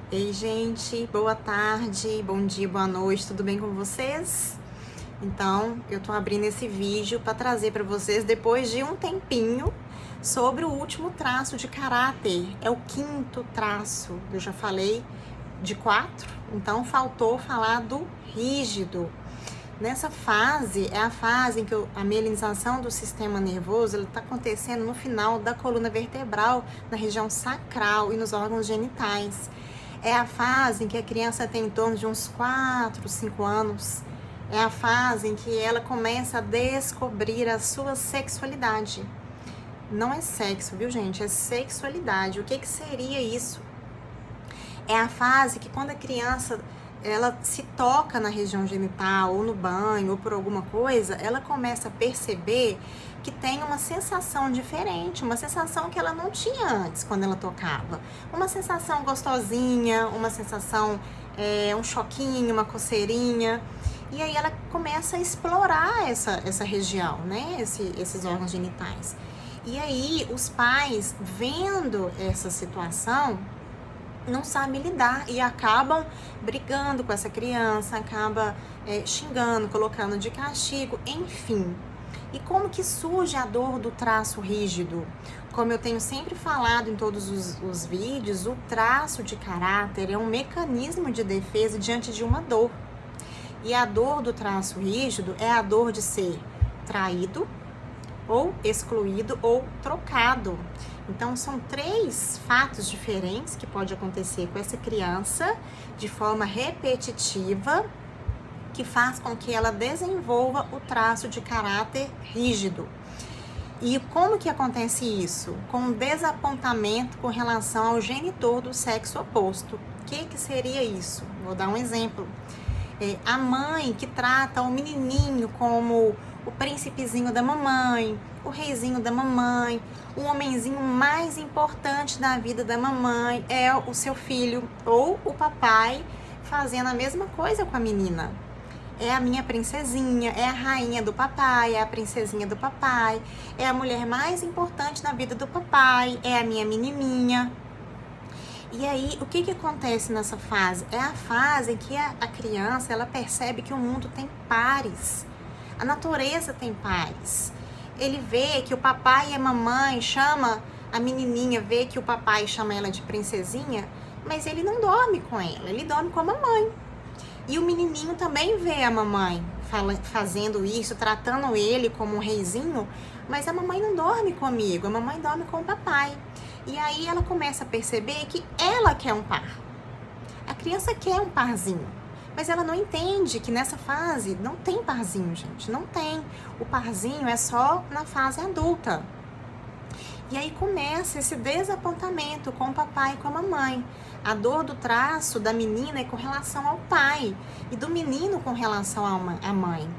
Ei, gente, boa tarde, bom dia, boa noite, tudo bem com vocês? Então, eu tô abrindo esse vídeo para trazer para vocês, depois de um tempinho, sobre o último traço de caráter. É o quinto traço, eu já falei de 4, então faltou falar do rígido. Nessa fase, é a fase em que a mielinização do sistema nervoso está acontecendo no final da coluna vertebral, na região sacral e nos órgãos genitais. É a fase em que a criança tem em torno de uns 4, 5 anos. É a fase em que ela começa a descobrir a sua sexualidade. Não é sexo, viu, gente? É sexualidade. O que seria isso? É a fase que quando a criança ela se toca na região genital, ou no banho, ou por alguma coisa, ela começa a perceber que tem uma sensação diferente, uma sensação que ela não tinha antes quando ela tocava. Uma sensação gostosinha, uma sensação, um choquinho, uma coceirinha. E aí ela começa a explorar essa região, né? Esses órgãos genitais. E aí os pais, vendo essa situação, não sabem lidar e acabam brigando com essa criança, acaba xingando, colocando de castigo, enfim. E como que surge a dor do traço rígido? Como eu tenho sempre falado em todos os vídeos, o traço de caráter é um mecanismo de defesa diante de uma dor. E a dor do traço rígido é a dor de ser traído, ou excluído, ou trocado. Então, são 3 fatos diferentes que pode acontecer com essa criança de forma repetitiva, que faz com que ela desenvolva o traço de caráter rígido. E como que acontece isso? Com um desapontamento com relação ao genitor do sexo oposto. O que seria isso? Vou dar um exemplo. A mãe que trata o menininho como o príncipezinho da mamãe, o reizinho da mamãe, o homenzinho mais importante da vida da mamãe é o seu filho, ou o papai fazendo a mesma coisa com a menina. É a minha princesinha, é a rainha do papai, é a princesinha do papai, é a mulher mais importante na vida do papai, é a minha menininha. E aí, o que acontece nessa fase? É a fase em que a criança, ela percebe que o mundo tem pares. A natureza tem pares. Ele vê que o papai e a mamãe chama a menininha, vê que o papai chama ela de princesinha, mas ele não dorme com ela, ele dorme com a mamãe. E o menininho também vê a mamãe fazendo isso, tratando ele como um reizinho, mas a mamãe não dorme comigo, a mamãe dorme com o papai. E aí ela começa a perceber que ela quer um par. A criança quer um parzinho, mas ela não entende que nessa fase não tem parzinho, gente, não tem. O parzinho é só na fase adulta. E aí começa esse desapontamento com o papai e com a mamãe. A dor do traço da menina é com relação ao pai e do menino com relação à mãe.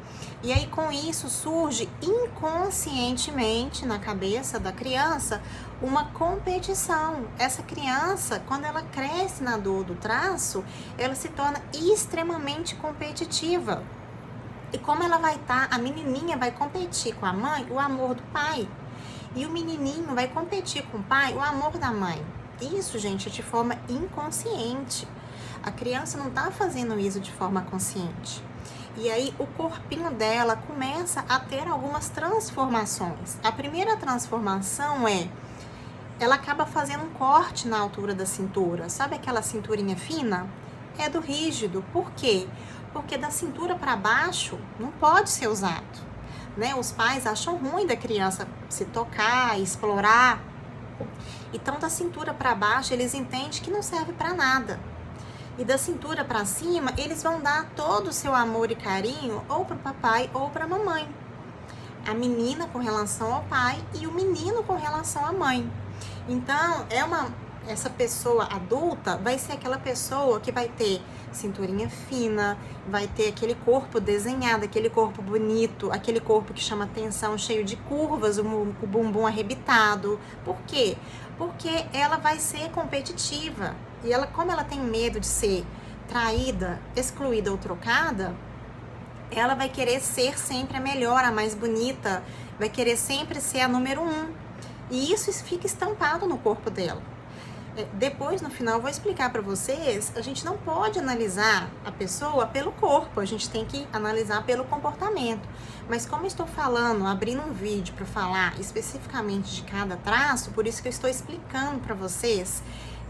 E aí com isso surge inconscientemente na cabeça da criança uma competição. Essa criança, quando ela cresce na dor do traço, ela se torna extremamente competitiva. E como ela vai estar, a menininha vai competir com a mãe o amor do pai. E o menininho vai competir com o pai o amor da mãe. Isso, gente, é de forma inconsciente. A criança não está fazendo isso de forma consciente. E aí o corpinho dela começa a ter algumas transformações. A primeira transformação ela acaba fazendo um corte na altura da cintura. Sabe aquela cinturinha fina? É do rígido. Por quê? Porque da cintura para baixo não pode ser usado. Né? Os pais acham ruim da criança se tocar, explorar. Então, da cintura para baixo, eles entendem que não serve para nada. E da cintura para cima, eles vão dar todo o seu amor e carinho ou para o papai ou para a mamãe. A menina com relação ao pai e o menino com relação à mãe. Então, essa pessoa adulta vai ser aquela pessoa que vai ter cinturinha fina, vai ter aquele corpo desenhado, aquele corpo bonito, aquele corpo que chama atenção, cheio de curvas, o bumbum arrebitado. Por quê? Porque ela vai ser competitiva. E ela, como ela tem medo de ser traída, excluída ou trocada, ela vai querer ser sempre a melhor, a mais bonita, vai querer sempre ser a número 1. E isso fica estampado no corpo dela. Depois, no final, eu vou explicar para vocês, a gente não pode analisar a pessoa pelo corpo, a gente tem que analisar pelo comportamento. Mas como eu estou falando, abrindo um vídeo para falar especificamente de cada traço, por isso que eu estou explicando para vocês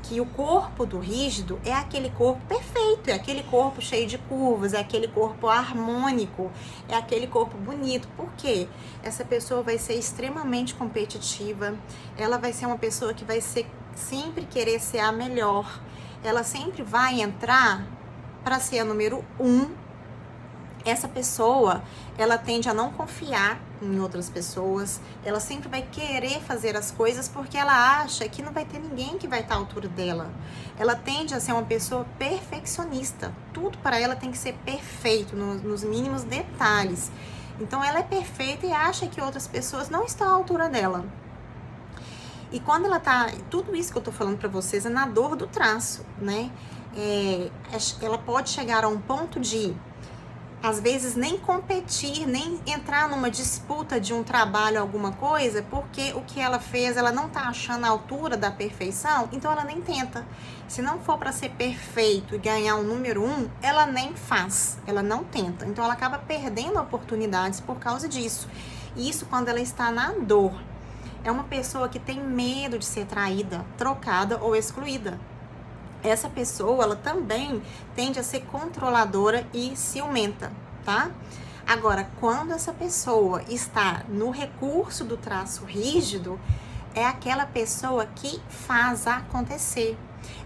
que o corpo do rígido é aquele corpo perfeito, é aquele corpo cheio de curvas, é aquele corpo harmônico, é aquele corpo bonito. Por quê? Essa pessoa vai ser extremamente competitiva, ela vai ser uma pessoa que vai sempre querer ser a melhor, ela sempre vai entrar para ser a número 1. Essa pessoa, ela tende a não confiar em outras pessoas, ela sempre vai querer fazer as coisas porque ela acha que não vai ter ninguém que vai estar à altura dela. Ela tende a ser uma pessoa perfeccionista, tudo para ela tem que ser perfeito, nos mínimos detalhes. Então ela é perfeita e acha que outras pessoas não estão à altura dela. E quando ela tá, tudo isso que eu tô falando para vocês é na dor do traço, né? Ela pode chegar a um ponto de às vezes nem competir, nem entrar numa disputa de um trabalho, alguma coisa, porque o que ela fez, ela não tá achando a altura da perfeição, então ela nem tenta. Se não for para ser perfeito e ganhar o número 1, ela nem faz, ela não tenta. Então ela acaba perdendo oportunidades por causa disso. E isso quando ela está na dor. É uma pessoa que tem medo de ser traída, trocada ou excluída. Essa pessoa, ela também tende a ser controladora e ciumenta, tá? Agora, quando essa pessoa está no recurso do traço rígido, é aquela pessoa que faz acontecer.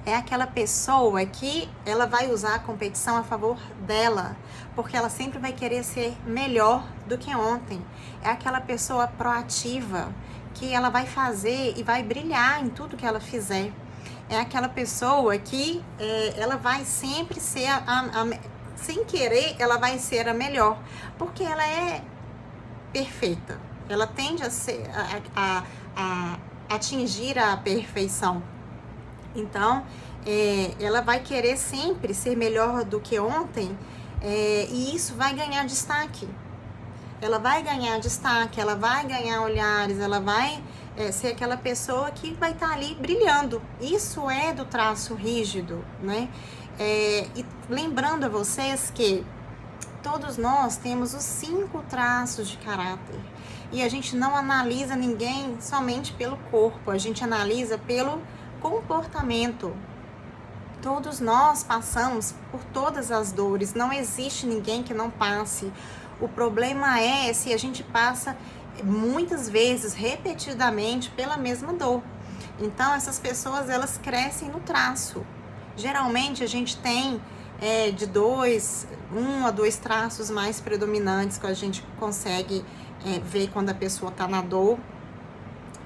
É aquela pessoa que ela vai usar a competição a favor dela, porque ela sempre vai querer ser melhor do que ontem. É aquela pessoa proativa, que ela vai fazer e vai brilhar em tudo que ela fizer. É aquela pessoa que ela vai sempre ser, sem querer, ela vai ser a melhor, porque ela é perfeita. Ela tende a ser, a atingir a perfeição. Então, ela vai querer sempre ser melhor do que ontem, e isso vai ganhar destaque. Ela vai ganhar destaque, ela vai ganhar olhares, ela vai ser aquela pessoa que vai estar ali brilhando. Isso é do traço rígido, né? E lembrando a vocês que todos nós temos os 5 traços de caráter. E a gente não analisa ninguém somente pelo corpo, a gente analisa pelo comportamento. Todos nós passamos por todas as dores, não existe ninguém que não passe. O problema é se a gente passa muitas vezes, repetidamente, pela mesma dor. Então, essas pessoas, elas crescem no traço. Geralmente, a gente tem de 1 a 2 traços mais predominantes que a gente consegue ver quando a pessoa está na dor.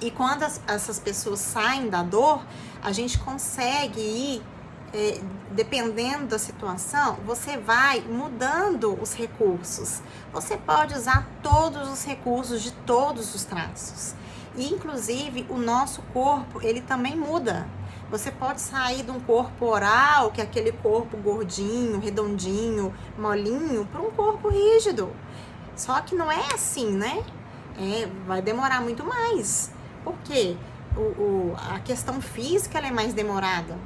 E quando essas pessoas saem da dor, a gente consegue ir, dependendo da situação, você vai mudando os recursos. Você pode usar todos os recursos de todos os traços. E, inclusive, o nosso corpo, ele também muda. Você pode sair de um corpo oral, que é aquele corpo gordinho, redondinho, molinho, para um corpo rígido. Só que não é assim, né? Vai demorar muito mais. Por quê? A questão física ela é mais demorada.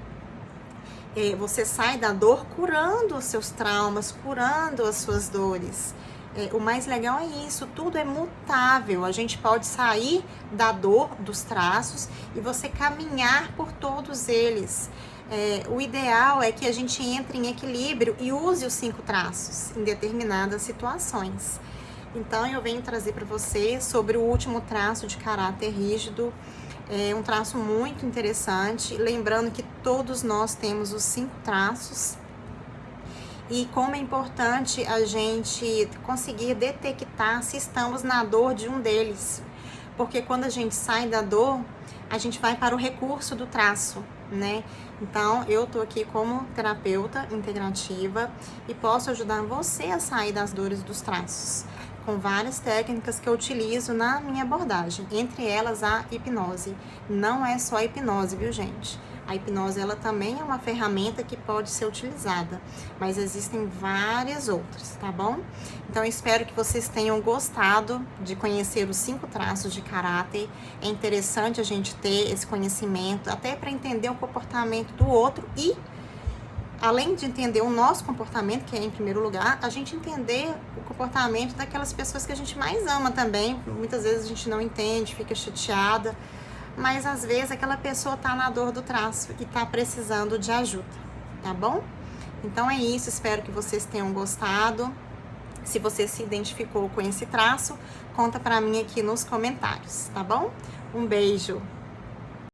Você sai da dor curando os seus traumas, curando as suas dores. O mais legal é isso, tudo é mutável. A gente pode sair da dor dos traços e você caminhar por todos eles. O ideal é que a gente entre em equilíbrio e use os 5 traços em determinadas situações. Então, eu venho trazer para você sobre o último traço de caráter rígido. É um traço muito interessante, lembrando que todos nós temos os 5 traços e como é importante a gente conseguir detectar se estamos na dor de um deles, porque quando a gente sai da dor, a gente vai para o recurso do traço, né? Então, eu tô aqui como terapeuta integrativa e posso ajudar você a sair das dores dos traços, com várias técnicas que eu utilizo na minha abordagem, entre elas a hipnose. Não é só a hipnose, viu, gente? A hipnose, ela também é uma ferramenta que pode ser utilizada, mas existem várias outras, tá bom? Então, eu espero que vocês tenham gostado de conhecer os 5 traços de caráter. É interessante a gente ter esse conhecimento, até para entender o comportamento do outro e, além de entender o nosso comportamento, que é em primeiro lugar, a gente entender o comportamento daquelas pessoas que a gente mais ama também. Muitas vezes a gente não entende, fica chateada, mas às vezes aquela pessoa tá na dor do traço e tá precisando de ajuda, tá bom? Então é isso, espero que vocês tenham gostado. Se você se identificou com esse traço, conta pra mim aqui nos comentários, tá bom? Um beijo!